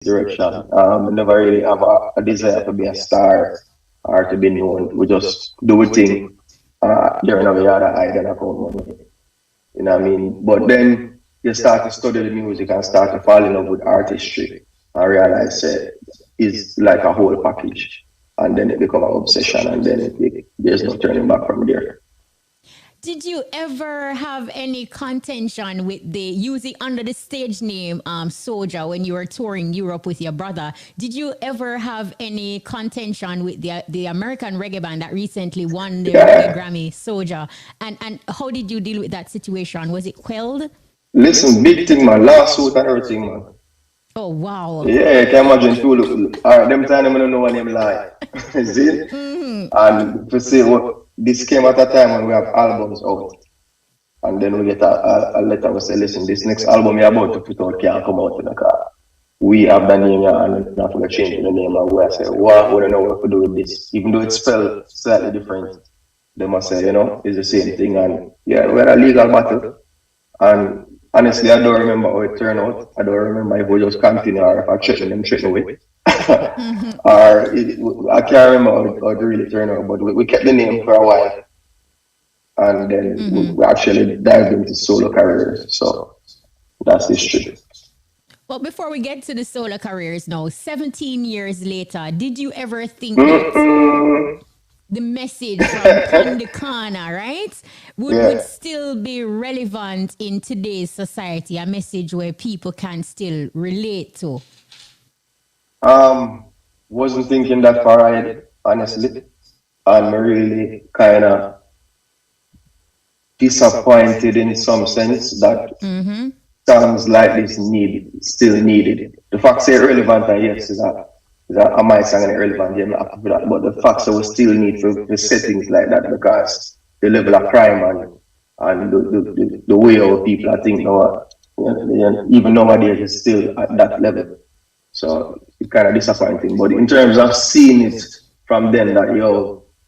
direction. Never really have a desire to be a star or to be known. We just do a thing. During our other eye, then I come money. You know what I mean? But then you start to study the music and start to fall in love with artistry and realize it's like a whole package. And then it become an obsession, and then there's no turning back from there. Did you ever have any contention with the using under the stage name Soldier when you were touring Europe with your brother? Did you ever have any contention with the American reggae band that recently won the reggae Grammy, Soldier? And how did you deal with that situation? Was it quelled? Listen, big thing, man. Lawsuit and everything, man. Oh wow. Yeah, can imagine too. All right, them time I don't know when them lie. See? And to say what this came at a time when we have albums out. And then we get a letter we say, listen, this next album you're about to put out can't come out in the car. We have the name here and not to change the name, and we say, what we don't know what to do with this. Even though it's spelled slightly different, they must say, it's the same thing. And yeah, we had a legal battle. And honestly, I don't remember how it turned out. I don't remember if we just continue or if I threatened them straight away. I can't remember how it really turned out, but we kept the name for a while. And then we actually dived into solo careers. So that's history. Well, before we get to the solo careers now, 17 years later, did you ever think that the message from the corner, right, would still be relevant in today's society, a message where people can still relate to? Wasn't thinking that far ahead, honestly. I'm really kind of disappointed in some sense that songs like this still needed. The fact say relevant, and yes, is a my song and relevant, yeah, not happy with that. But the fact that we still need for settings like that because the level of crime and the way our people I think now, even nowadays is still at that level. So it's kind of disappointing. But in terms of seeing it from then that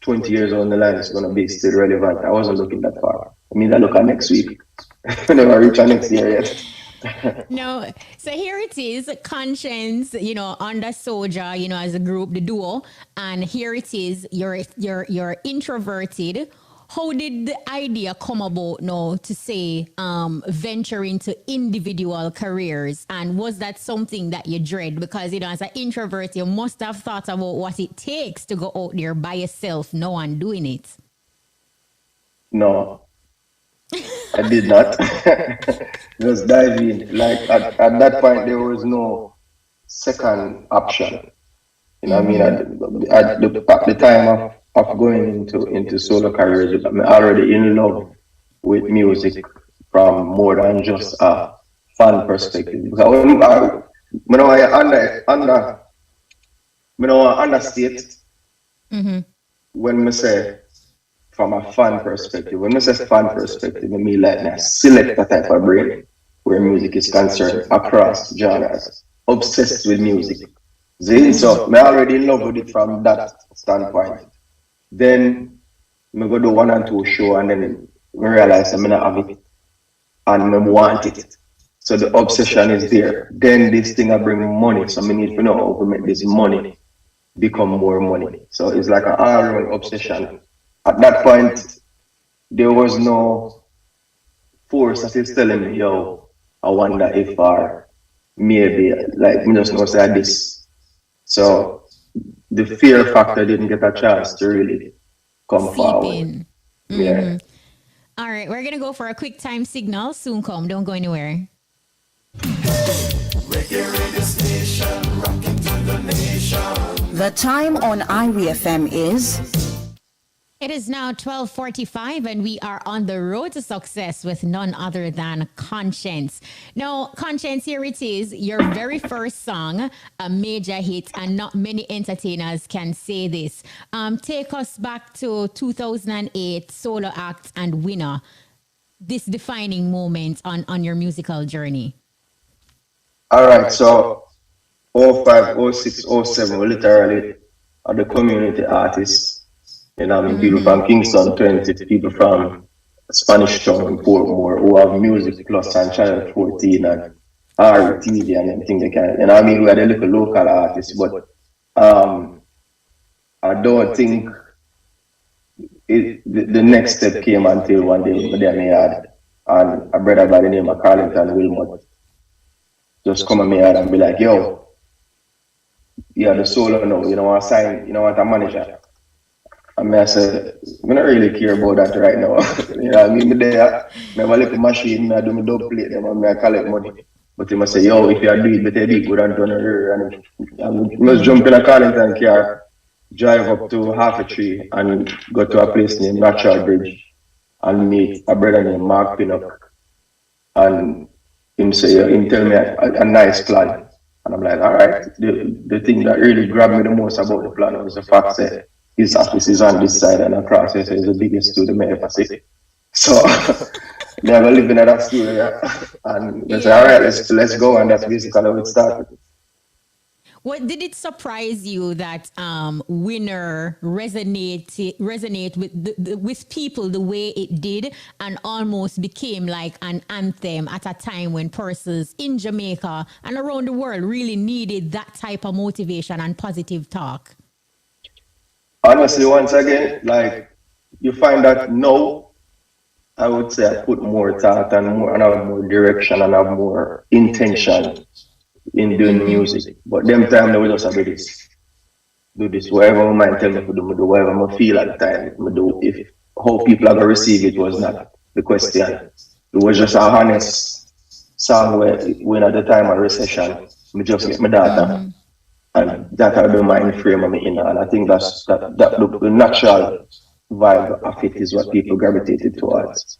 20 years on the line is going to be still relevant, I wasn't looking that far. I mean, I look at next week. I never reach next year yet. No, so here it is, Conscience, under Soldier, as a group, the duo, and here it is, you're introverted. How did the idea come about now to say venture into individual careers? And was that something that you dread? Because, as an introvert, you must have thought about what it takes to go out there by yourself, no one doing it. No, I did not. Just dive in. Like at that point, there was no second option. You know what I mean? At the time of going into solo careers, I'm already in love with music from more than just a fan perspective. Because I understate when I say from a fan perspective. When I say fan perspective, I mean like a selector type of brain where music is concerned across genres, obsessed with music. So I'm already in love with it from that standpoint. Then I go do one and two show and then I realize I'm not have it and I want it. So the obsession is there. Then this thing I bring money. So I need to know how to make this money become more money. So it's like an all-round obsession. At that point, there was no force that is telling me, I wonder if or maybe like me just know say this. So the fear factor didn't get a chance to really come forward. Yeah. All right, we're gonna go for a quick time signal. Soon come. Don't go anywhere. The time on IWFM is. It is now 12:45 and we are on the road to success with none other than Conscience. Now, Conscience, here it is, your very first song, a major hit, and not many entertainers can say this. Take us back to 2008, solo act and winner, this defining moment on your musical journey. All right, so 05, 06, 07, we literally are the community artists. People from Kingston 20, people from Spanish Town and Portmore who have Music Plus and Channel 14 and our TV and everything they can. You know what I mean? We had a little local artists, but um, I don't think the next step came until one day my dad had and a brother by the name of Carlington Wilmot just come at me and be like, yo, you're the solo now, you know what sign, you know what a manager. And I said, I don't really care about that right now. You know what I mean? Me there, I have a little machine, I do my dub plate them and I collect money. But he must say, yo, if you do it, better do it good and turn it. And I must jump in a Carlington car, drive up to half a tree and go to a place named Natural Bridge and meet a brother named Mark Pinnock. And him say, him tell me a nice plan. And I'm like, all right. The thing that really grabbed me the most about the plan was the fact that his office is on this side and across here, so it's the biggest studio I ever see. So they are living in that studio, yeah. And they say, all right, let's go. And that's basically how it started. What did it surprise you that Winner resonate with with people the way it did and almost became like an anthem at a time when persons in Jamaica and around the world really needed that type of motivation and positive talk? Honestly, once again, like you find that now, I would say I put more thought and have more direction and have more intention in doing music. But them time they will just have do this, whatever my mind tell me to do, me do whatever I feel at the time, me do. If how people are gonna receive it was not the question. It was just a honest song where when at the time of recession, me just get my data and that are the mind frame of me in, and I think that the natural vibe of it is what people gravitated towards.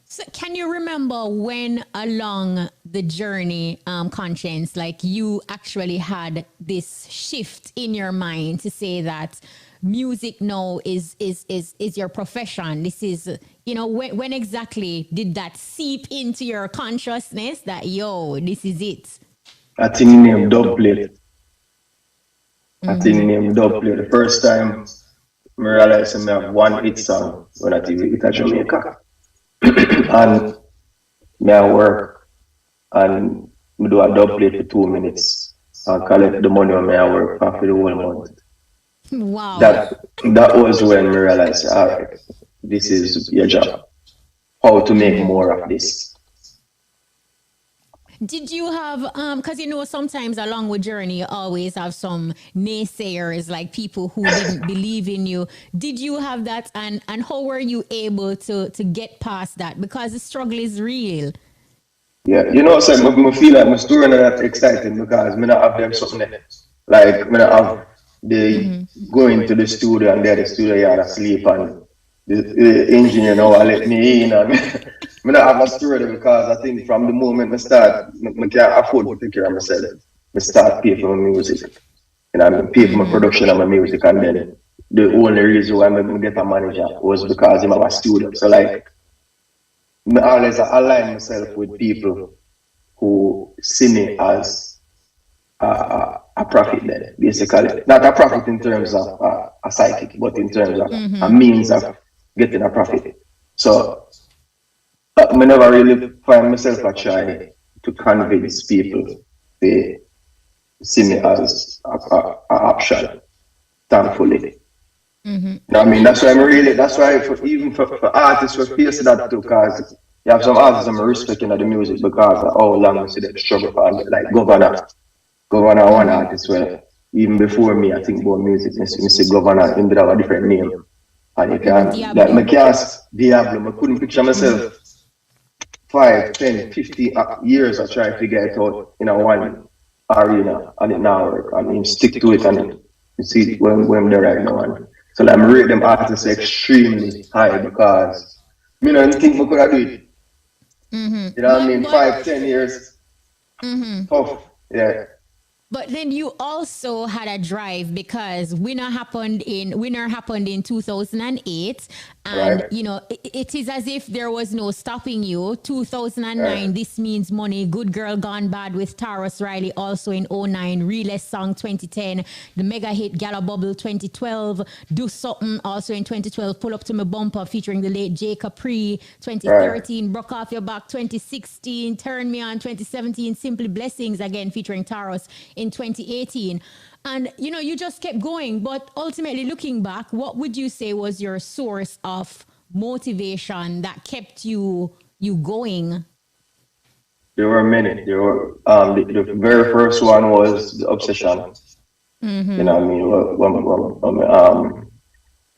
So can you remember when along the journey, Conscience, like you actually had this shift in your mind to say that music now is your profession? This is, you know, when exactly did that seep into your consciousness that, yo, this is it? I think named Dubplate. I think named Dubplate. The first time I realized I have one hit song when I TV it at Jamaica. And me I work and me do a dub plate for 2 minutes and collect the money when me I work for the whole month. Wow. That was when me realized, all right, this is your job. How to make more of this. Did you have because you know sometimes along with journey you always have some naysayers like people who didn't believe in you. Did you have that and how were you able to get past that? Because the struggle is real. Yeah, you know, so I feel like my story not that exciting because me not have them something there. Like me not have the going to the studio and there the studio yard asleep and the engineer now let me in and me not have a story there because I think from the moment I start, I can't afford to take care of myself. I start pay for my music. You know, I mean, pay for my production of my music and then the only reason why I get a manager was because I'm a studio. So like I always align myself with people who see me as a prophet then, basically. Not a prophet in terms of a psychic, but in terms of a means of getting a profit. So I never really find myself a try to convince people they see me as a option, thankfully. You know what I mean? That's why even for artists we face that too, because you have some artists I'm respecting of the music because of how long I see them struggle for like Governor one artist where even before me I think about music, I see Governor him did have a different name. And you can like my cast Diablo, I couldn't picture myself 5, 10, 50 years I try to figure it out in a one arena and it now work and him stick to it and you see when I'm there right now. And so like, I rate them artists extremely high because you know, I think we could have do it. You know what I mean? 5, 10 years. Tough. Yeah. But then you also had a drive because winner happened in 2008, and Right, you know it is as if there was no stopping you. right, 2009, This Means Money, Good Girl Gone Bad with Taros Riley also in '09, Realest Song 2010, the mega hit Gala Bubble 2012, Do Something also in 2012, Pull Up to My Bumper featuring the late Jay Capri right. 2013, Broke Off Your Back 2016, Turn Me On 2017, Simply Blessings again featuring Taros in 2018. And you know, you just kept going. But ultimately, looking back, what would you say was your source of motivation that kept you going? There were many. There were the very first one was the obsession. You know what I mean?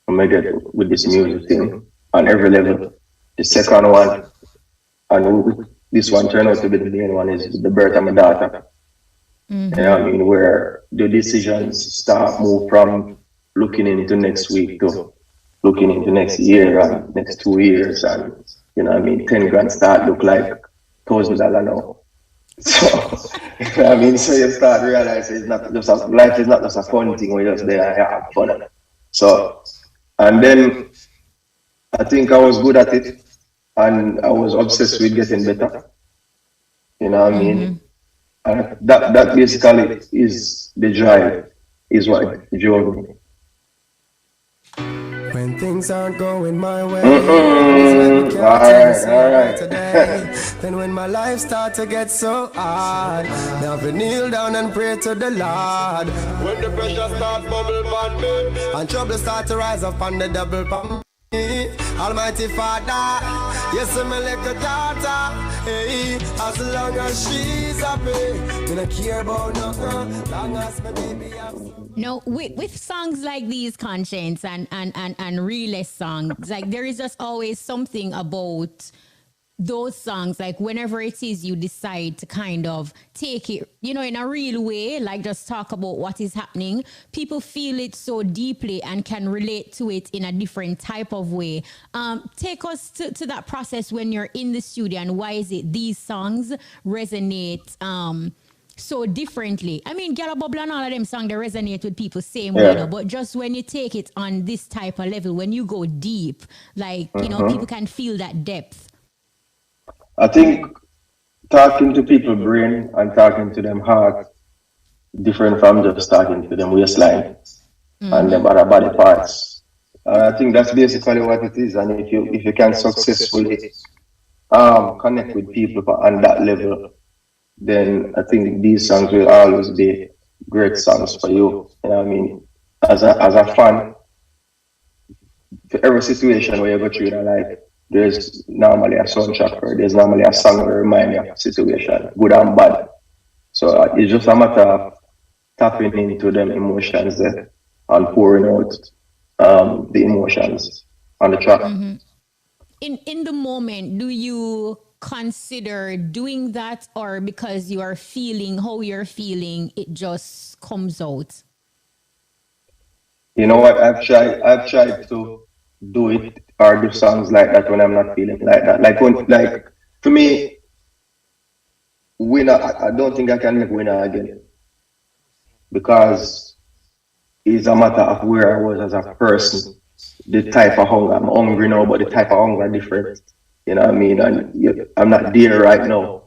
When I get with this music thing on every level. The second one, and this one turned out to be the main one, is the birth of my daughter. You know what I mean? Where the decisions start move from looking into next week to looking into next year and next 2 years, and you know what I mean? 10 grand start look like $1,000 now. So, you know what I mean, so you start realizing it's not just life is not just a fun thing where you just there and you have fun. So, and then I think I was good at it, and I was obsessed with getting better. You know what I mean? And that basically is the drive, is what drove me. When things aren't going my way, it's when me Mm-mm. can't even All say hi right. today. Then when my life start to get so hard, now I kneel down and pray to the Lord. When the pressure start bubble on me, and trouble start to rise up on the double pump. Almighty Father, yes, I'm a little daughter. Hey, as long as she's happy, me not care about nothing. Long as my baby happy. No, with songs like these, Conscience and realist songs, like there is just always something about those songs, like whenever it is you decide to kind of take it, you know, in a real way, like just talk about what is happening, people feel it so deeply and can relate to it in a different type of way. Take us to that process when you're in the studio, and why is it these songs resonate so differently? I mean, Gala Bubble and all of them songs, they resonate with people same way, you know, Yeah. but just when you take it on this type of level, when you go deep, like, you know, Hmm. people can feel that depth. I think talking to people brain and talking to them heart different from just talking to them waistline and them other body parts. I think that's basically what it is. And if you can successfully connect with people on that level, then I think these songs will always be great songs for you. You know what I mean? As a fan, for every situation where you go through in life, there's normally a soundtrack or there's normally a song that remind you of a situation, good and bad. So it's just a matter of tapping into them emotions there and pouring out the emotions on the track. In the moment, do you consider doing that, or because you are feeling how you're feeling, it just comes out? You know what? I've tried to do it or do songs like that when I'm not feeling like that. Like for me, winner. I don't think I can make winner again because it's a matter of where I was as a person, the type of hunger. I'm hungry now, but the type of hunger are different. You know what I mean? And I'm not there right now.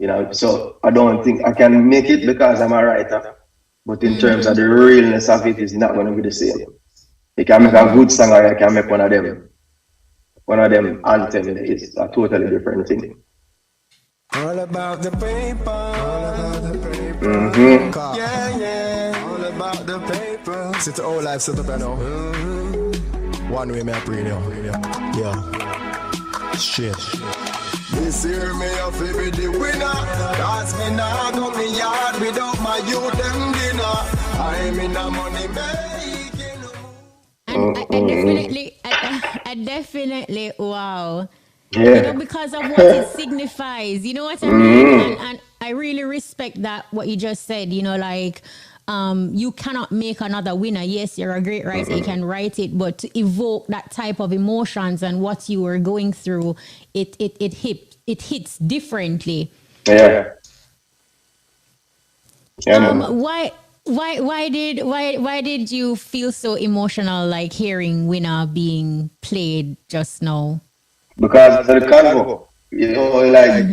You know, so I don't think I can make it because I'm a writer. But in terms of the realness of it, it's not going to be the same. You can make a good song, or you can make one of them anthem. It's a totally different thing. All about the paper. All about the Hmm. paper. Yeah, yeah. All about the paper. Sit the whole life set up, you know. One way, me I pray, yeah. Shit. This year me a fi be the winner. Cause me nah go me yard without my youth them dinner. I'm in a money making. And I Mm-mm. definitely, I definitely, wow. You know, Yeah. because of what it signifies. You know what I mean? And Hmm. and I really respect that what you just said. You know, like you cannot make another winner. Yes, you're a great writer, you can write it, but to evoke that type of emotions and what you were going through, it hits differently. Yeah. Yeah, man. Why did you feel so emotional like hearing Winner being played just now? Because of the convo, like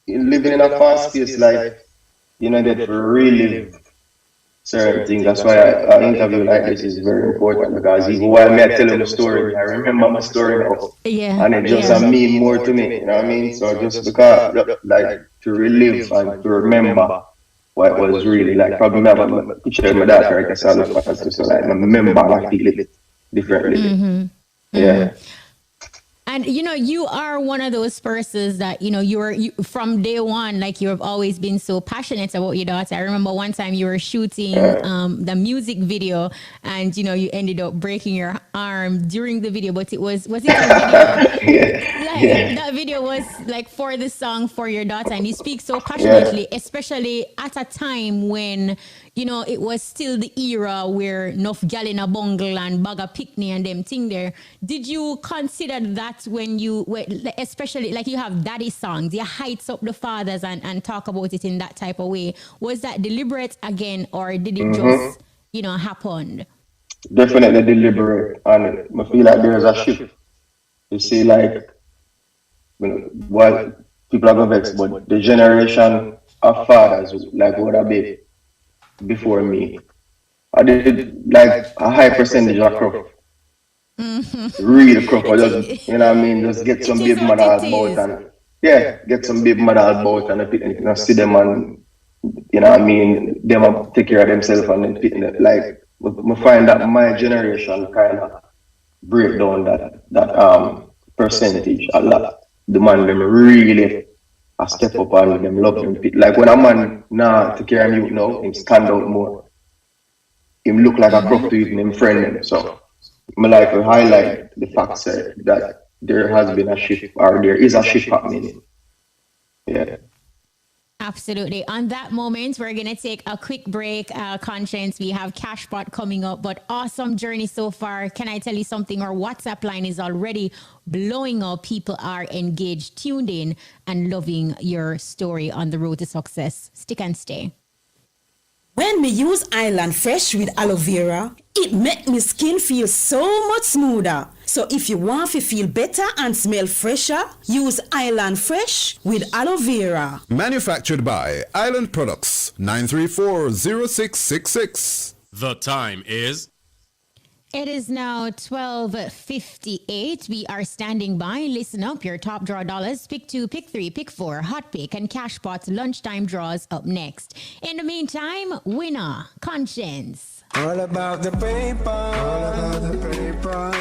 living in a fast space, like that for relive certain things. That's why an interview like this is very important because even while me I tell you my story, I remember my story now, Yeah, and it just yeah. mean more to me. You know what I mean? So just because like to relive and to remember what it was really like. Probably me have a picture of my daughter. I guess I look past it, so like I remember and I feel it differently. Yeah. And you are one of those persons that you from day one, like you have always been so passionate about your daughter. I remember one time you were shooting the music video, and you ended up breaking your arm during the video. But was it a video? Like that video was like for the song for your daughter, and you speak so Yeah. passionately, especially at a time when it was still the era where enough gal in a bungle and bag a picnic and them thing there. Did you consider that when especially like you have daddy songs, you heights up the fathers and talk about it in that type of way? Was that deliberate again, or did it Mm-hmm. just, happen? Definitely deliberate, and I feel like there's a shift. You see, like what people are gonna vex, but the generation of fathers like what I be before me, I did like a high percentage of crop, real crop, or It, just what I mean, just get it some is baby what mother it about is. and get some baby mother about and see them and what I mean, them take care of themselves and then picking it. Like we find that my generation kind of break down that percentage a lot. The man them really a step up and them love them. Like when a man nah take care of you now, him stand out more. Him look like a crook to even him friend them. So I like to highlight the fact that there has been a shift or there is a shift happening. Yeah. Absolutely. On that moment, we're going to take a quick break. Conscience, we have Cashpot coming up, but awesome journey so far. Can I tell you something? Our WhatsApp line is already blowing up. People are engaged, tuned in, and loving your story on the road to success. Stick and stay. When me use Island Fresh with aloe vera, it make me skin feel so much smoother. So if you want to feel better and smell fresher, use Island Fresh with aloe vera. Manufactured by Island Products, 934-0666. The time is... It is now 12:58. We are standing by. Listen up. Your top draw dollars. Pick 2, pick 3, pick 4, hot pick, and cash pots lunchtime draws up next. In the meantime, winner, Conscience. All about the paper. All about the paper.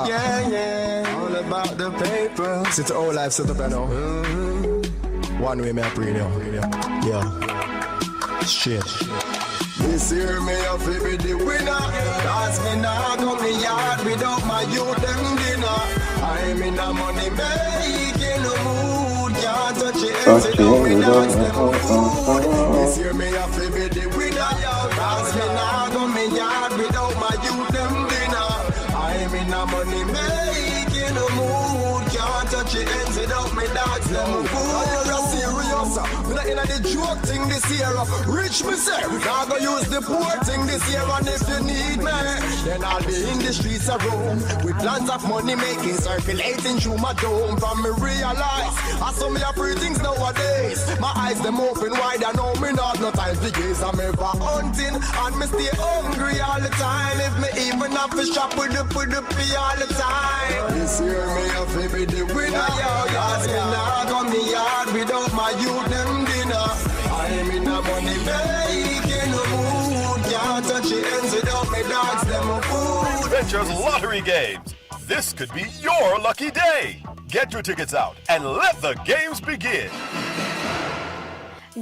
Yeah. All about the paper. Sit to all life set up, now. One way, me I pray now. Yeah. Straight. This year me a fi be the winner. Cause me nah go me yard without my youth them dinner. I'm in a money making mood. Can't touch it else without me dogs them food. This year me a fi be the winner. Cause me nah go me yard without my youth them dinner. I'm in a money making mood. Can't touch it ends without me dogs them food. You're serious. We're not in the joke thing this year. Rich me say, now go use the poor thing this year. And if you need me, then I'll be in the streets of Rome with plans of money making circulating through my dome. From me realize I saw me a free things nowadays. My eyes them open wide. I know me not no time to gaze. I'm ever hunting and me stay hungry all the time. If me even have to shop with the pee all the time. This year me have to be the winner. Cause me nah go me yard without my youth them dinner. I'm in a money making mood. Can't touch the ends without me dogs them food. Ventures Lottery Games. This could be your lucky day. Get your tickets out and let the games begin.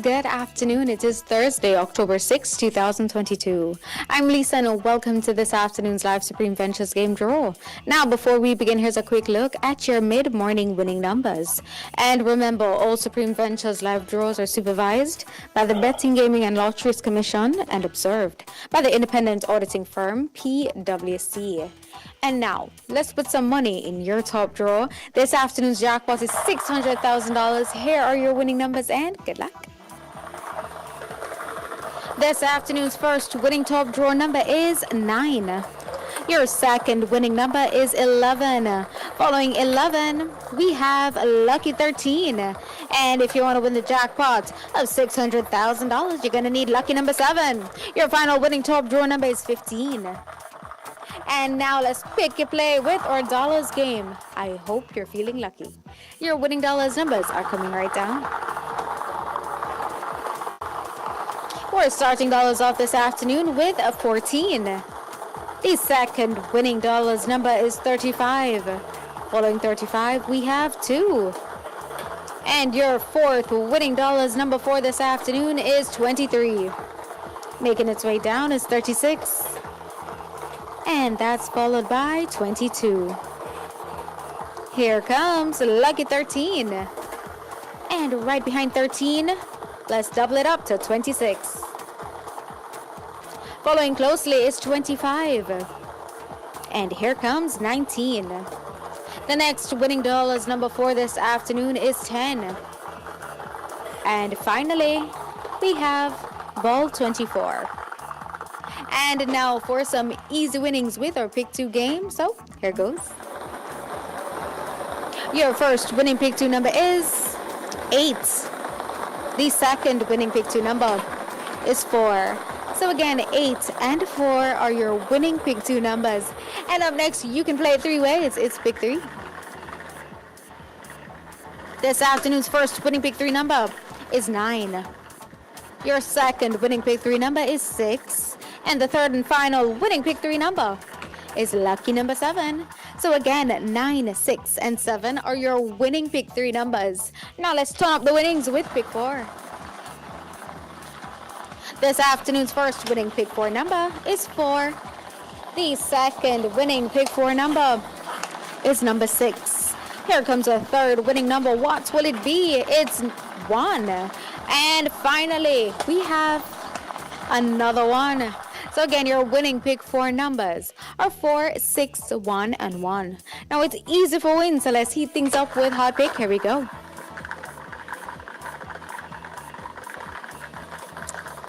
Good afternoon. It is Thursday, October 6, 2022. I'm Lisa and welcome to this afternoon's live Supreme Ventures game draw. Now, before we begin, here's a quick look at your mid-morning winning numbers. And remember, all Supreme Ventures live draws are supervised by the Betting, Gaming and Lotteries Commission and observed by the independent auditing firm PwC. And now, let's put some money in your top draw. This afternoon's jackpot is $600,000. Here are your winning numbers and good luck. This afternoon's first winning top drawer number is 9. Your second winning number is 11. Following 11, we have lucky 13. And if you want to win the jackpot of $600,000, you're going to need lucky number 7. Your final winning top drawer number is 15. And now let's pick your play with our dollars game. I hope you're feeling lucky. Your winning dollars numbers are coming right down. We're starting dollars off this afternoon with a 14. The second winning dollars number is 35. Following 35, we have 2. And your fourth winning dollars number for this afternoon is 23. Making its way down is 36. And that's followed by 22. Here comes lucky 13. And right behind 13, let's double it up to 26. Following closely is 25. And here comes 19. The next winning dollars number for this afternoon is 10. And finally, we have ball 24. And now for some easy winnings with our Pick 2 game. So, here goes. Your first winning Pick 2 number is 8. The second winning Pick 2 number is 4. So again, 8 and 4 are your winning Pick 2 numbers. And up next, you can play it 3 ways. It's Pick 3. This afternoon's first winning Pick 3 number is 9. Your second winning Pick 3 number is 6. And the third and final winning Pick 3 number is lucky number 7. So again, 9, 6, and 7 are your winning Pick 3 numbers. Now let's turn up the winnings with Pick 4. This afternoon's first winning Pick 4 number is 4. The second winning Pick 4 number is number 6. Here comes a third winning number. What will it be? It's 1. And finally, we have another 1. So again, your winning Pick 4 numbers are 4, 6, 1, and 1. Now it's easy for wins, so let's heat things up with Hot Pick. Here we go.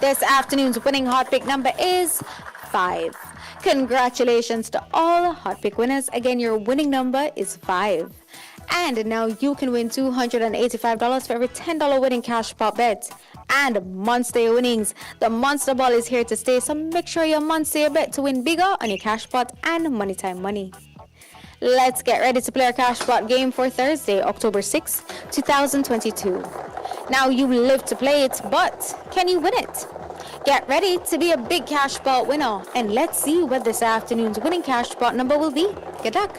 This afternoon's winning Hot Pick number is 5. Congratulations to all Hot Pick winners. Again, your winning number is 5. And now you can win $285 for every $10 winning cash pot bet. And Monster winnings. The Monster Ball is here to stay, so make sure you monster your bet to win bigger on your cash pot and Money Time Money. Let's get ready to play our cash pot game for Thursday, October 6, 2022. Now you live to play it, but can you win it? Get ready to be a big cash pot winner, and let's see what this afternoon's winning cash pot number will be. Good luck.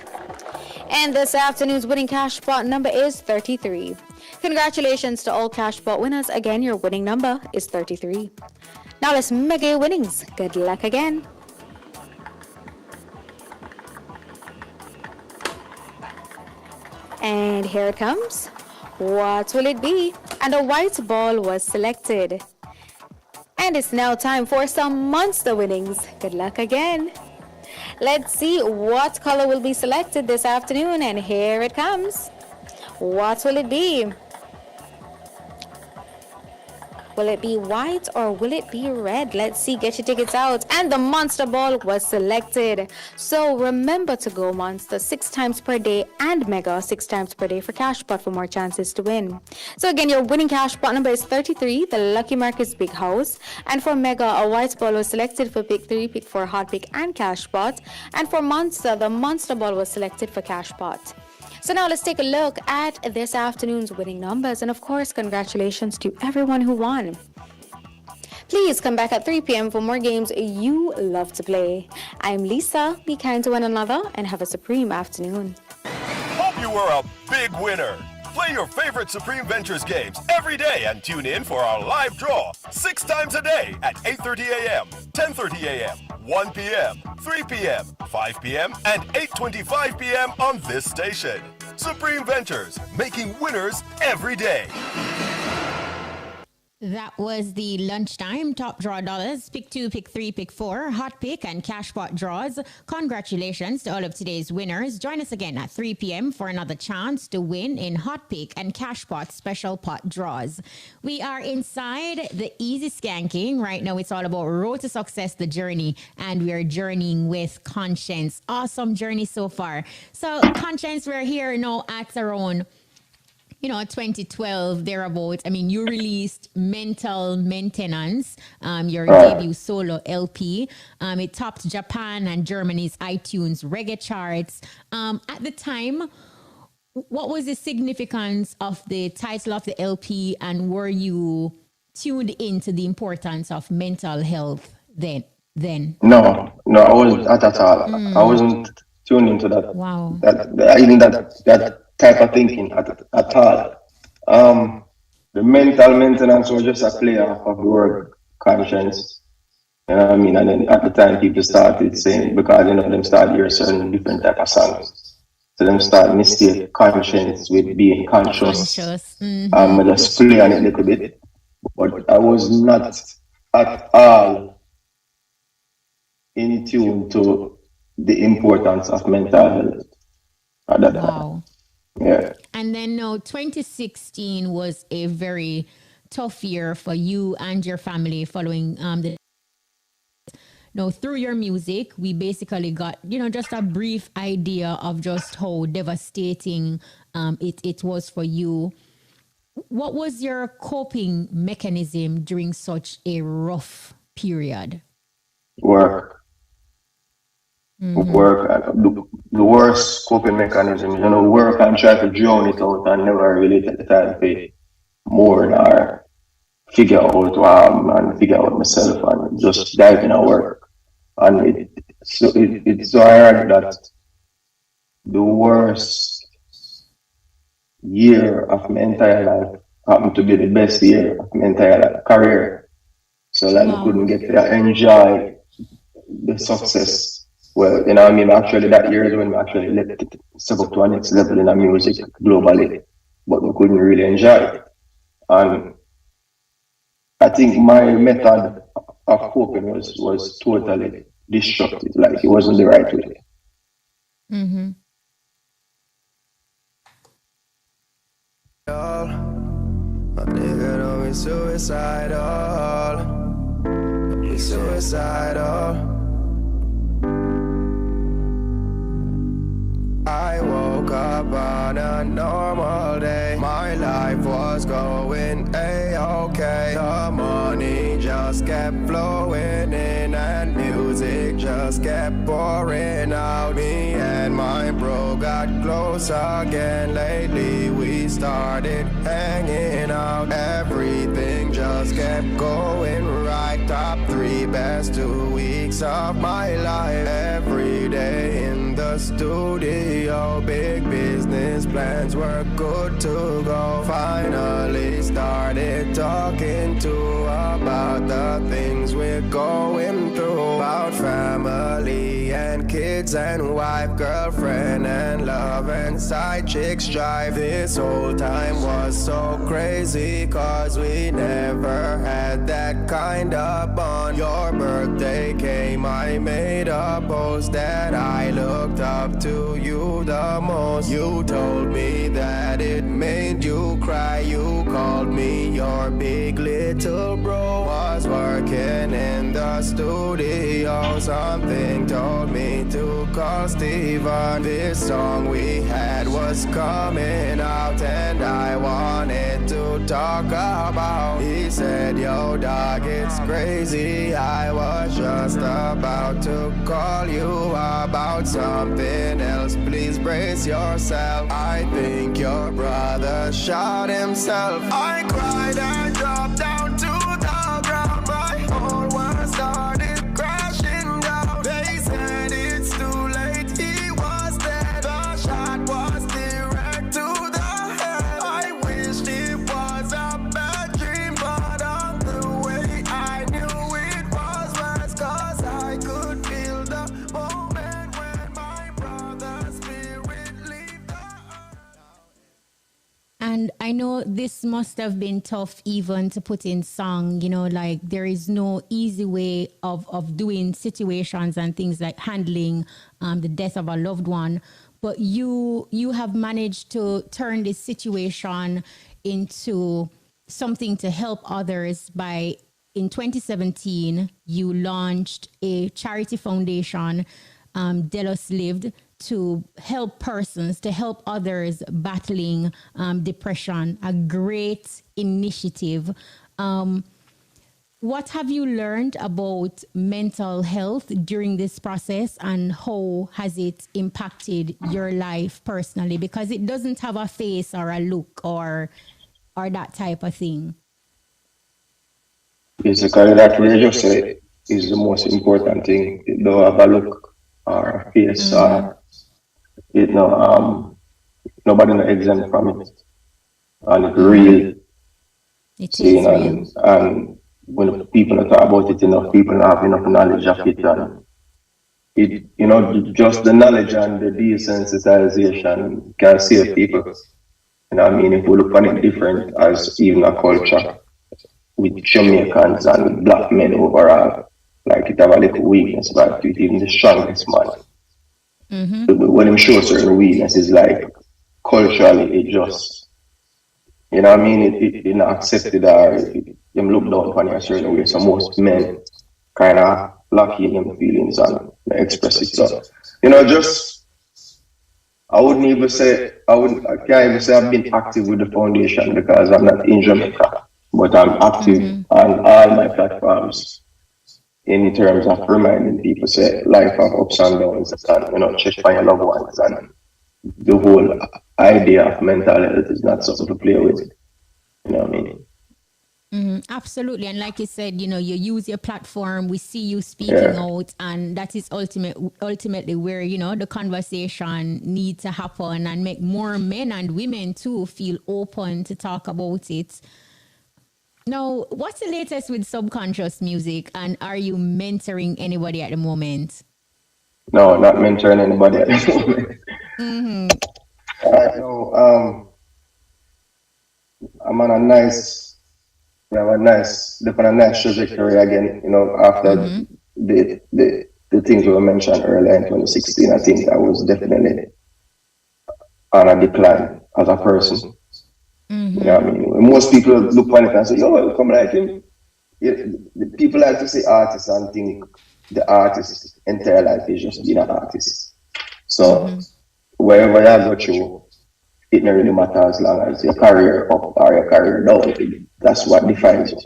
And this afternoon's winning cash pot number is 33. Congratulations to all cash pot winners. Again, your winning number is 33. Now let's make your winnings. Good luck again. And here it comes. What will it be? And a white ball was selected. And it's now time for some monster winnings. Good luck again. Let's see what color will be selected this afternoon, and here it comes. What will it be? Will it be white or will it be red? Let's see. Get your tickets out. And the Monster Ball was selected. So remember to go Monster 6 times per day and Mega 6 times per day for cash pot for more chances to win. So again, your winning cash pot number is 33. The lucky mark is Big House. And for Mega, a white ball was selected for Pick 3, Pick 4, Hot Pick, and cash pot. And for Monster, the Monster Ball was selected for cash pot. So now let's take a look at this afternoon's winning numbers. And of course, congratulations to everyone who won. Please come back at 3 p.m. for more games you love to play. I'm Lisa. Be kind to one another and have a supreme afternoon. Hope you were a big winner. Play your favorite Supreme Ventures games every day and tune in for our live draw 6 times a day at 8:30 a.m., 10:30 a.m., 1 p.m., 3 p.m., 5 p.m., and 8:25 p.m. on this station. Supreme Ventures, making winners every day. That was the lunchtime top draw dollars, pick 2, pick 3, pick 4, hot pick and cash pot draws. Congratulations to all of today's winners. Join us again at 3 p.m. for another chance to win in hot pick and cash pot special pot draws. We are inside the easy skanking. Right now it's all about road to success, the journey, and we are journeying with Conscience. Awesome journey so far. So Conscience, we're here now at around 2012, thereabouts. I mean, you released Mental Maintenance, your debut solo LP. It topped Japan and Germany's iTunes reggae charts. At the time, what was the significance of the title of the LP, and were you tuned into the importance of mental health then? No, I wasn't at all. I wasn't tuned into that. Wow. That type of thinking at all. The mental maintenance was just a play off of the word conscience. You know what I mean? And then at the time, people started saying, because them started hearing certain different type of songs. So them start mistake conscience with being conscious. I just play on it a little bit. But I was not at all in tune to the importance of mental health at that time. Yeah. And then 2016 was a very tough year for you and your family following through your music. We basically got, just a brief idea of just how devastating it was for you. What was your coping mechanism during such a rough period? Work. The worst coping mechanism, work and try to drown it out and never really take the time to mourn or figure out and figure out myself and just dive in our work. And it's so ironic that the worst year of my entire life happened to be the best year of my entire career. So that I couldn't get to enjoy the success. Well, actually that year is when we actually left it step up to our next level in our music globally, but we couldn't really enjoy it. And I think my method of coping was totally destructive, like it wasn't the right way. My nigga don't be suicidal. Don't be suicidal. I woke up on a normal day. My life was going A-okay. The money just kept flowing in and music just kept pouring out. Me and my bro got close again. Lately we started hanging out. Everything just kept going right. Top 3 best 2 weeks of my life. Every day in the studio, big business plans were good to go. Finally started talking to about the things we're going through, about family and kids and wife, girlfriend and love and side chicks drive. This whole time was so crazy cause we never had that kind of bond. Your birthday came, I made a post that I looked up to you the most. You told me that it made you cry. You called me your big little bro. Was working in the studio. Something told me to call Steven. This song we had was coming out and I wanted to talk about. He said, yo dog, it's crazy. I was just about to call you about something else. Please brace yourself. I think your brother shot himself. I cried and dropped down to the ground. My whole world started crashing down. They said it's too late, he was dead. The shot was direct to the head. I wished it was a bad dream, but on the way I knew it was worse, cause I could feel the moment when my brother's spirit leave the earth. And I I know this must have been tough even to put in song, like there is no easy way of doing situations and things like handling the death of a loved one. But you have managed to turn this situation into something to help others by in 2017 you launched a charity foundation, Delos Lived, to help persons, to help others battling depression. A great initiative. What have you learned about mental health during this process, and how has it impacted your life personally? Because it doesn't have a face or a look or that type of thing. Basically, that we just say is the most important thing. It don't have a look or a face or nobody not exempt from it. And it's real. It Seeing is real. and when people talk about it enough, people don't have enough knowledge of it, and just the knowledge and the desensitization can save people. If we look on it different as even a culture with Jamaicans and with black men overall, like it have a little weakness, but with even the strongest man. When him show certain weaknesses, like culturally, it just, it not accepted or them look down upon you a certain way. So most men kind of lucky in them feelings and express it. So, just, I can't even say I've been active with the foundation because I'm not in Jamaica, but I'm active on all my platforms in terms of reminding people, say, life have ups and downs, and, check on your loved ones, and the whole idea of mental health is not something to play with. You know what I mean? Absolutely. And like you said, you use your platform, we see you speaking out, and that is ultimately where, the conversation needs to happen and make more men and women too feel open to talk about it. Now, what's the latest with Subconscious Music, and are you mentoring anybody at the moment? No, not mentoring anybody at the moment. I know, I'm on a nice trajectory again, after the things we mentioned earlier in 2016. I think I was definitely on a decline as a person. You know what I mean? Most people look on it and say, yo, come like him. The people like to say artist and think the artist's entire life is just being an artist. So wherever you go through, it doesn't really matter as long as your career up or your career down. That's what defines you.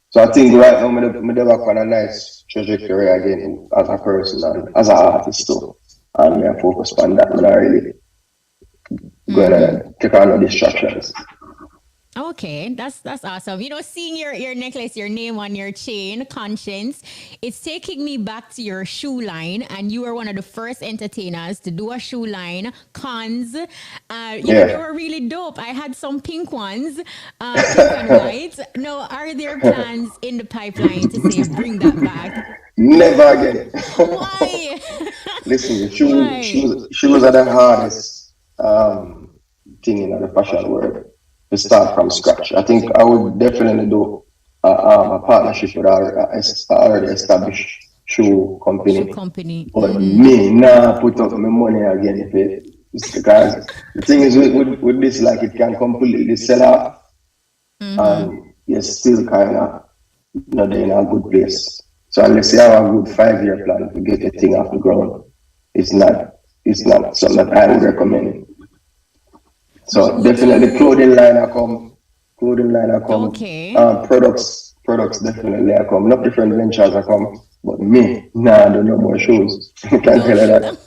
So I think right now I'm back on a nice trajectory again as a person and as an artist too. And I focus on that. I'm not really going to take on no distractions. Okay, that's awesome. Seeing your necklace, your name on your chain, Conscience, it's taking me back to your shoe line, and you were one of the first entertainers to do a shoe line, Cons. They were really dope. I had some pink ones, pink and white. Now, are there plans in the pipeline to say bring that back? Never again. Why? Listen, shoes are the hardest thing in the fashion world. To start from scratch. I think I would definitely do a partnership with our already established shoe company. But me, put up my money again because the thing is with this, like it can completely sell off and you're still kind of not in a good place. So unless you have a good 5-year plan to get the thing off the ground, it's not something that I would recommend. So definitely clothing line I come. Okay. Products definitely I come. Not different ventures I come. But me, I don't know more shoes. I can't tell you that.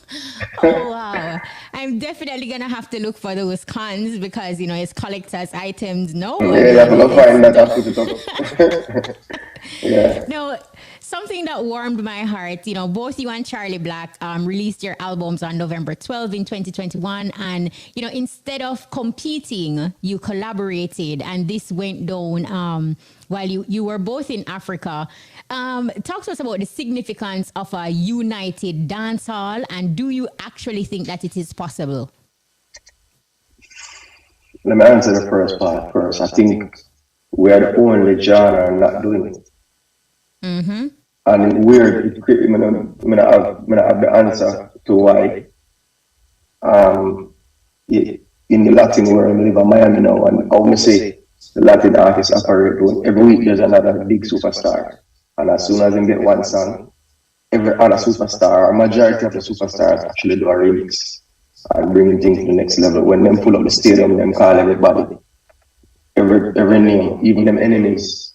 Oh wow. I'm definitely gonna have to look for those Cons because it's collector's items. No. Yeah, you have to find that and put it up. Yeah. No, something that warmed my heart, both you and Charlie Black released your albums on November 12 in 2021. And, instead of competing, you collaborated, and this went down while you were both in Africa. Talk to us about the significance of a united dancehall, and do you actually think that it is possible? let me answer the first part first. I think we are the only genre not doing it. Mm-hmm. And it's weird, I have the answer to why. Um, in the Latin world, we live in Miami now, and I would say the Latin artists operate when every week there's another big superstar. And as soon as they get one song, every other superstar, a majority of the superstars actually do a remix and bring things to the next level. When them pull up the stadium, them call everybody, every name, even them enemies.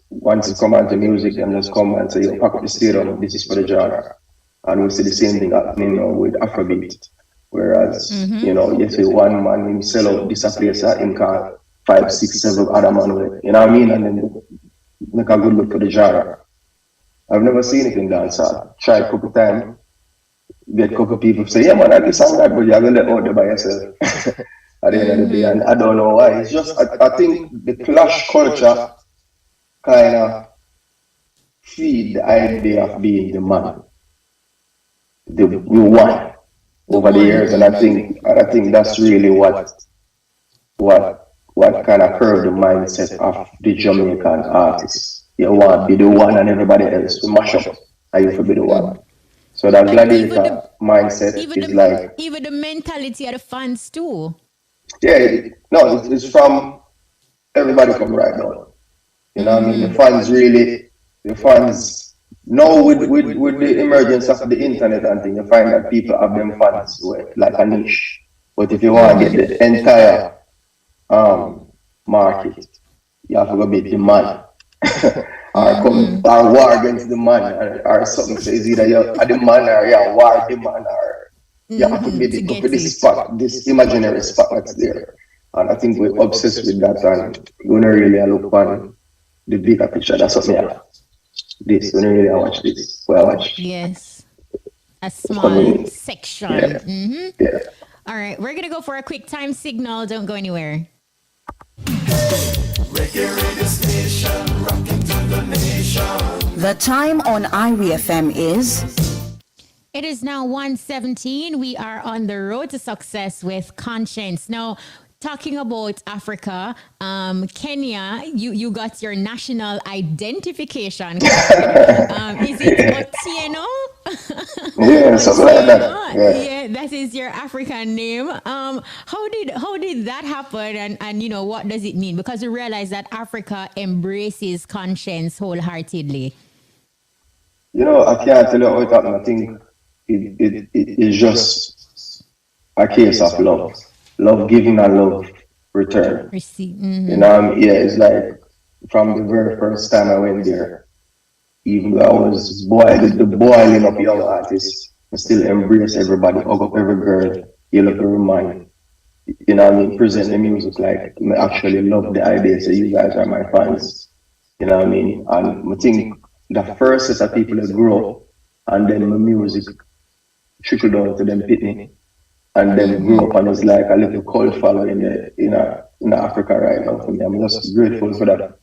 Once it come onto music, them just come and say, yo, pack up the stadium, this is for the genre. And we see the same thing happening now with Afrobeat. Whereas, you see one man him sell out this place at him call 5, 6, 7 other man with, you know what I mean? And then make a good look for the genre. I've never seen it in dancehall. Try a couple times, get a couple people say, yeah man, I this song that, but you're gonna let out there by yourself at the end of the day. And I don't know why. It's just I think the clash culture kind of feed the idea of being the man, the one over the years, and I think that's really what kind of curved the mindset of the Jamaican artists. You want to be the one and everybody else to mash up, and you to be the one. So that gladiator mindset is like even the mentality of the fans too. Yeah, no, it's from everybody from right now. You know what I mean? The fans now with the emergence of the internet and thing, you find that people have them fans like a niche. But if you want to get the entire market, you have to go beat the man. or war against the man or something. So it's either you're the man or you're war the man or you have to be this spot, this imaginary spot that's there. And I think we're obsessed with that and we don't really look on the bigger picture. That's what me are. This, we don't really watch this. We watch. Yes. A small section. Yeah. Mm-hmm. Yeah. All right, we're going to go for a quick time signal. Don't go anywhere. The time on IWFM is... It is now 1:17. We are on the road to success with Conscience. Now, talking about Africa, Kenya, you got your national identification card. Is it Otieno? Yeah, something like that. Yeah, that is your African name. How did that happen, and you know what does it mean? Because we realize that Africa embraces conscience wholeheartedly. You know, I can't tell you how it happened. I think it is just a case of love. Love giving and love return. Receive. You know, yeah, it's like from the very first time I went there, even though I was boiling up young artists, I still embrace everybody, hug up every girl, yell up every man. You know what I mean? Present the music like I actually love the idea. So you guys are my fans. You know what I mean? And I think the first set of people that grow up and then the music trickle down to them pitney and then grow up and it's like a little cult following in Africa right now for me. I'm just grateful for that.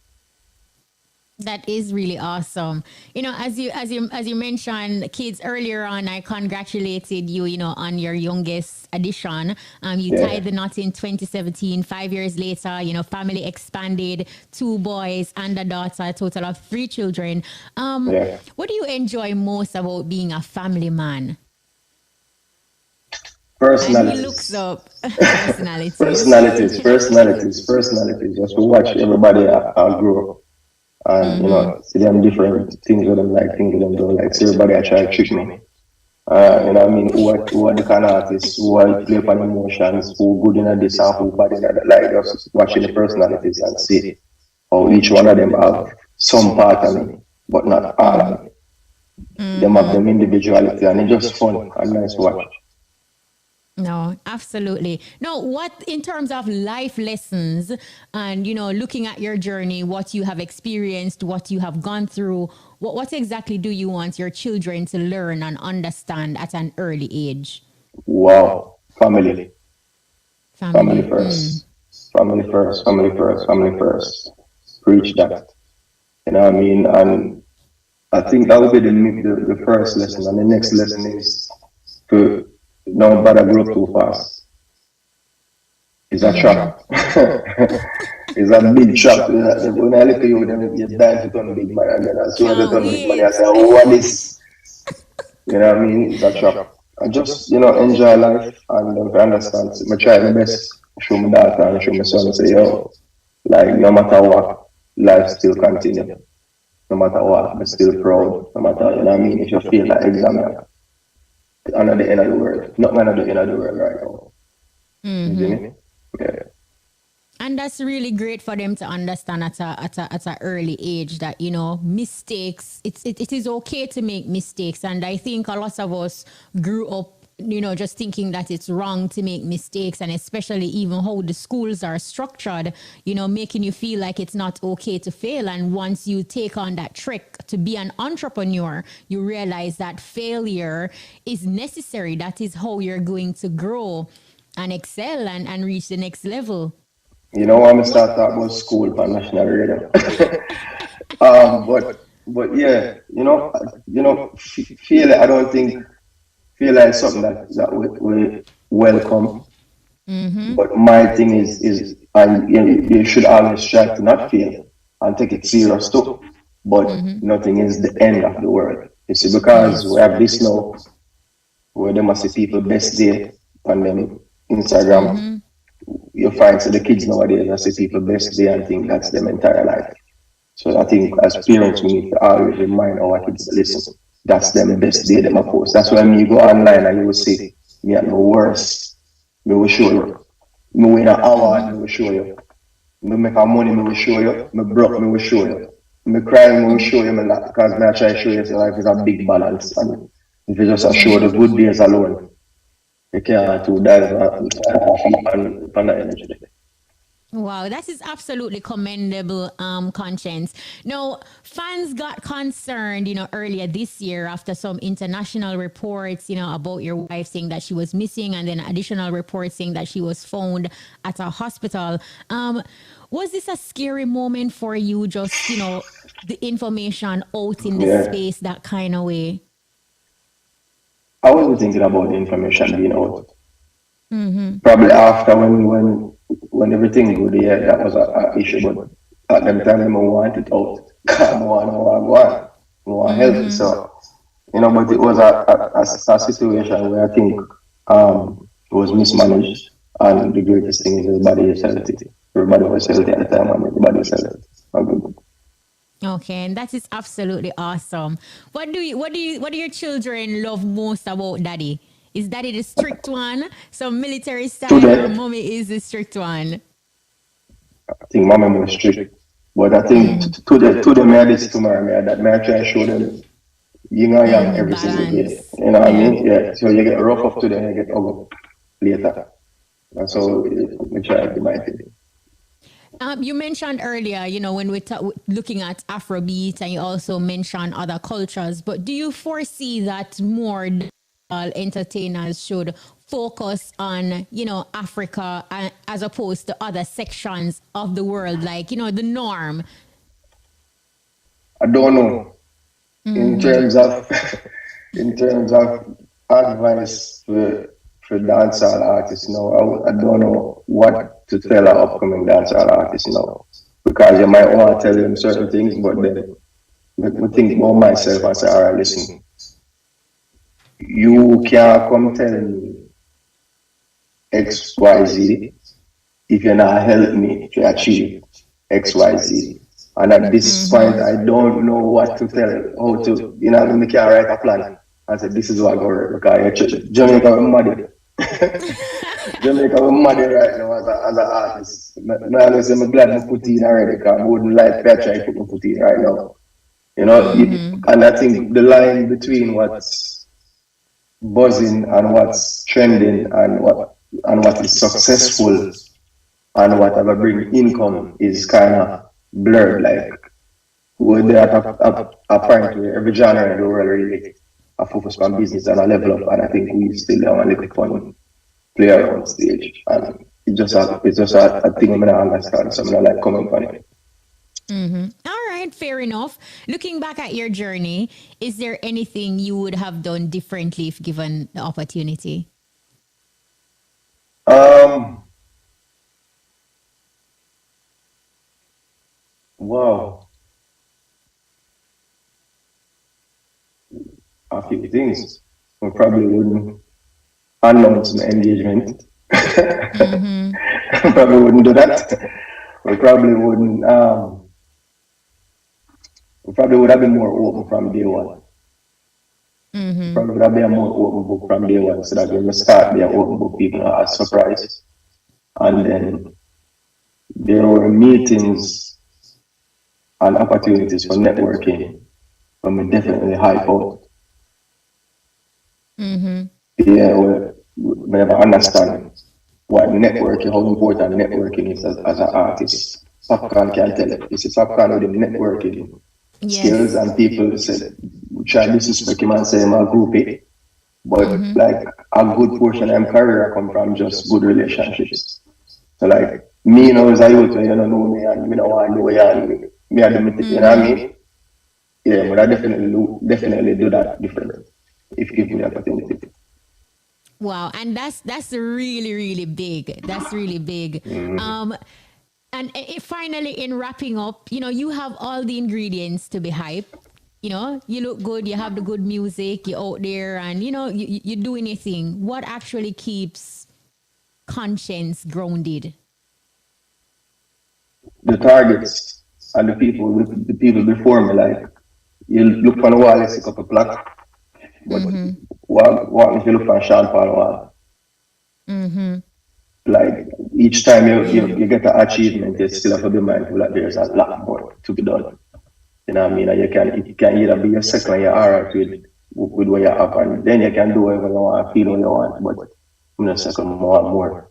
That is really awesome. You know, as you mentioned, kids earlier on, I congratulated you, you know, on your youngest addition. You tied the knot in 2017. 5 years later, you know, family expanded, 2 boys and a daughter, a total of 3 children. What do you enjoy most about being a family man? Personalities. And he looks up. Personalities. Just to watch everybody grow up. And you know, see them different things with them like, things with them don't like. So everybody I try to trick me. You know what I mean? Who are the kind of artists who are play upon emotions, who good in this and who bad in that. Like just watching the personalities and see how each one of them have some part of me, but not all of me. Them have them individuality and it's just fun and nice to watch. No, absolutely. Now, what in terms of life lessons and, you know, looking at your journey, what you have experienced, what you have gone through, what exactly do you want your children to learn and understand at an early age? Wow. Family first. Family first. Preach that. You know what I mean? And I think that would be the first lesson. And the next lesson is to don't bother grow up too fast. It's a trap. It's a big trap. When I look at you, then you're dying to turn big man. And then as soon as you Can't turn big money, I wait. say, oh, what is? You know what I mean? It's a trap. I just, enjoy life and understand. I try my best, show my daughter and show my son and say, yo, like, no matter what, life still continue. No matter what, I'm still proud. No matter, you know what I mean? If you feel like exam, I'm at the end of the world. Not at the end of the world right now. You see me? Yeah. And that's really great for them to understand at a early age that, mistakes, it is okay to make mistakes. And I think a lot of us grew up, just thinking that it's wrong to make mistakes, and especially even how the schools are structured, making you feel like it's not okay to fail. And once you take on that trick to be an entrepreneur, you realize that failure is necessary. That is how you're going to grow and excel and reach the next level. I'm gonna start talking about school for national radio. But yeah, feel I don't think feel like something that we welcome. But my thing is and you should always try to not feel and take it serious too. But nothing is the end of the world. You see, because we have this now where they must see people best day on them Instagram. You find so the kids nowadays I see people best day and think that's their entire life. So I think as parents we need to always remind our kids to listen. That's them best day them post. That's why you go online and you will see me at my worst. Me will show you. Me win an award, me will show you. Me make a money, me will show you. Me broke, me will show you. Me cry, me will show you. Me not, because me I try to show you so life is a big balance. And if you just show the good days alone, you can't do that and that energy. Wow, that is absolutely commendable, Conscience. Now, fans got concerned, earlier this year after some international reports, about your wife saying that she was missing, and then additional reports saying that she was found at a hospital. Was this a scary moment for you, just, the information out in the space that kind of way? I wasn't thinking about the information being out. Probably after when everything good, that was an issue. But at the time, I want it out. I want help. So, but it was a situation where I think it was mismanaged. And the greatest thing is everybody is healthy. Everybody was healthy at the time, and everybody was healthy. Okay, and that is absolutely awesome. What do your children love most about Daddy? Is Daddy the strict one? Some military style, or Mommy is the strict one? I think Mommy was strict. But I think to them, I this tomorrow, that I try to show them yin and yang every single day. You know what I mean? Yeah. So you get rough up today and you get ugly later. And so we try to do my thing. You mentioned earlier, when we're looking at Afrobeat, and you also mentioned other cultures, but do you foresee that more entertainers should focus on, Africa as opposed to other sections of the world, like, the norm? I don't know. In terms of advice for dancehall artists now, I don't know what to tell an upcoming dancehall artist now. Because you might want to tell them certain things, but then I think about myself and say, all right, listen, you can't come tell me XYZ if you're not helping me to achieve XYZ. And at this point, I don't know what to tell, how to, I can't write a plan and say, this is what I go right, because Jamaica, we're muddy. Jamaica, we're muddy right now as an artist. I'm glad I put in already, because I wouldn't like that try to put in right now. And I think the line between what's buzzing and what's trending and what is successful and whatever bring income is kind of blurred. Like we're at a point where every genre in the world really focus on business and a level up, and I think we still have a little fun player on stage, and it's just a thing I'm gonna understand. So I'm like coming on it. All right, fair enough. Looking back at your journey, is there anything you would have done differently if given the opportunity? Wow, a few things. We probably wouldn't announce my engagement. Probably wouldn't do that. We probably wouldn't. We probably would have been more open from day one. Probably would have been a more open book from day one, so that when we start being open book, people are surprised. And then there were meetings and opportunities for networking when we definitely hype out. Yeah, we never understand what networking, how important networking is as an artist. Popcorn can tell it. It's a Popcorn with the networking skills, and people say, try to disrespect him and say I'm a groupie. But like a good portion of my career come from just good relationships. So like me, you know, as a youth, you don't know me and me don't want to know you and me and you know what I mean? Yeah, but I definitely do that different if you give me the opportunity. Wow, and that's really, really big. That's really big. And finally, in wrapping up, you know, you have all the ingredients to be hype. You know, you look good, you have the good music, you're out there, and you know, you do anything. What actually keeps Konshens grounded? The targets and the people before me, like you look on the wall, you stick up a plaque. But what if you look on Sean Paul wall? Like each time you get an achievement, you still have to be mindful that there's a lot more to be done. You know what I mean? And you can either be a second, you're alright with what you have, and then you can do whatever you want, feel what you want, but in a second, more.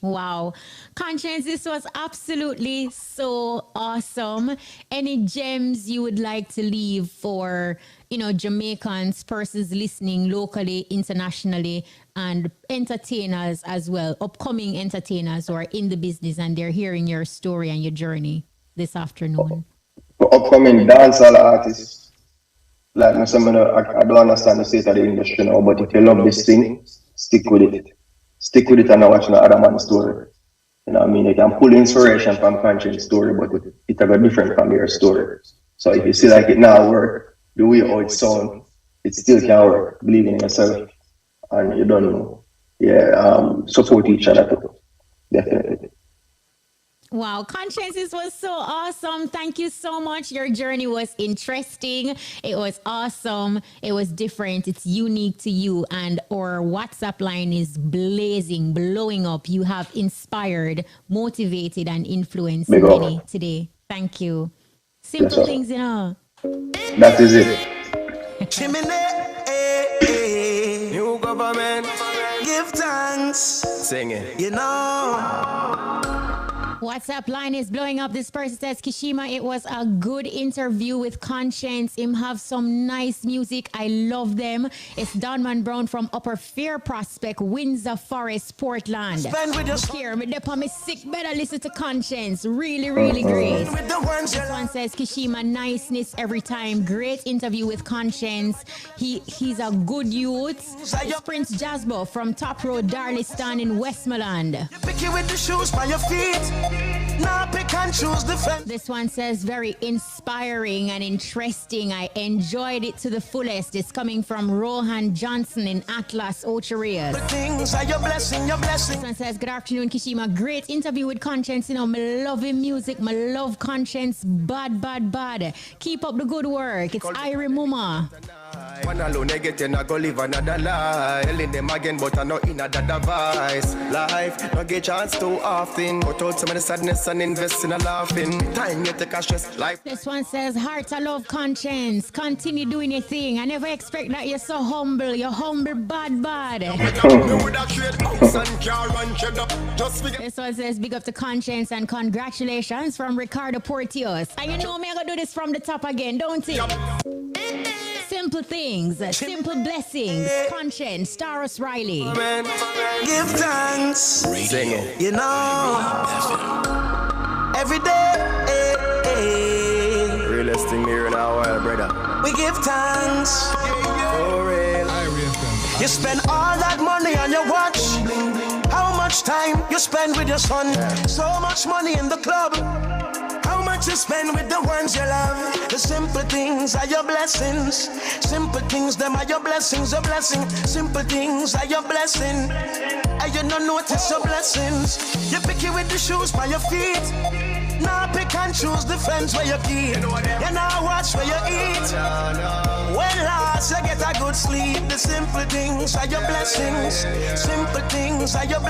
Wow. Konshens, this was absolutely so awesome. Any gems you would like to leave for, you know, Jamaicans, persons listening locally, internationally, and entertainers as well, upcoming entertainers who are in the business and they're hearing your story and your journey this afternoon? For upcoming dancehall artists, like I don't understand the state of the industry now, but if you love this thing, stick with it. Stick with it and not watch no other man's story. You know what I mean? You can pull inspiration from Konshens' story, but it's a bit different from your story. So if you see like it now work, the way how it sounds, it still can work. Believe in yourself, and you don't know. Yeah, support each other too. Definitely. Wow, Konshens, this was so awesome. Thank you so much. Your journey was interesting. It was awesome. It was different. It's unique to you. And our WhatsApp line is blazing, blowing up. You have inspired, motivated, and influenced many today. Thank you. Simple things, you know. That is it. New government, give thanks. Sing it. You know. WhatsApp line is blowing up. This person says, Kishima, it was a good interview with Konshens. Him have some nice music. I love them. It's Donman Brown from Upper Fair Prospect, Windsor Forest, Portland. Here, me dep on me sick. Better listen to Konshens. Really, really great. This one says, Kishima, niceness every time. Great interview with Konshens. He's a good youth. It's Prince Jasbo from Top Road, Darliston in Westmoreland. Pick you with the shoes by your feet. Now pick and choose the friend. This one says, very inspiring and interesting. I enjoyed it to the fullest. It's coming from Rohan Johnson in Atlas, Ocherias. Things are your blessing, your blessing. This one says, good afternoon, Kishima. Great interview with Konshens. You know, me love him music. Me love Konshens. Bad. Keep up the good work. It's Irie Muma. When alone I get in, I go live another life. Telling them again, but I know in a device. Life, no get chance too often. Cut out some of the sadness and invest in a laughing. Time you take a stress life. This one says, heart I love Konshens. Continue doing your thing. I never expect that you're so humble. You're humble, bad. This one says, big up to Konshens and congratulations from Ricardo Portios. And you know me, I'm going to do this from the top again, don't you? Simple things, simple blessings. Konshens, Taurus Riley. Give thanks. Sing it. You know, every day. Realest thing here in our world, brother. We give thanks. For real. You spend all that money on your watch. How much time you you spend with your son? So much money in the club. How much you spend with the ones you love? The simple things are your blessings. Simple things, them are your blessings, a blessing. Simple things are your blessing. And you don't notice your blessings. You pick it with the shoes by your feet. Now pick and choose the friends where you keep. You now watch where you eat. When last you get a good sleep. The simple things are your blessings. Simple things are your blessings.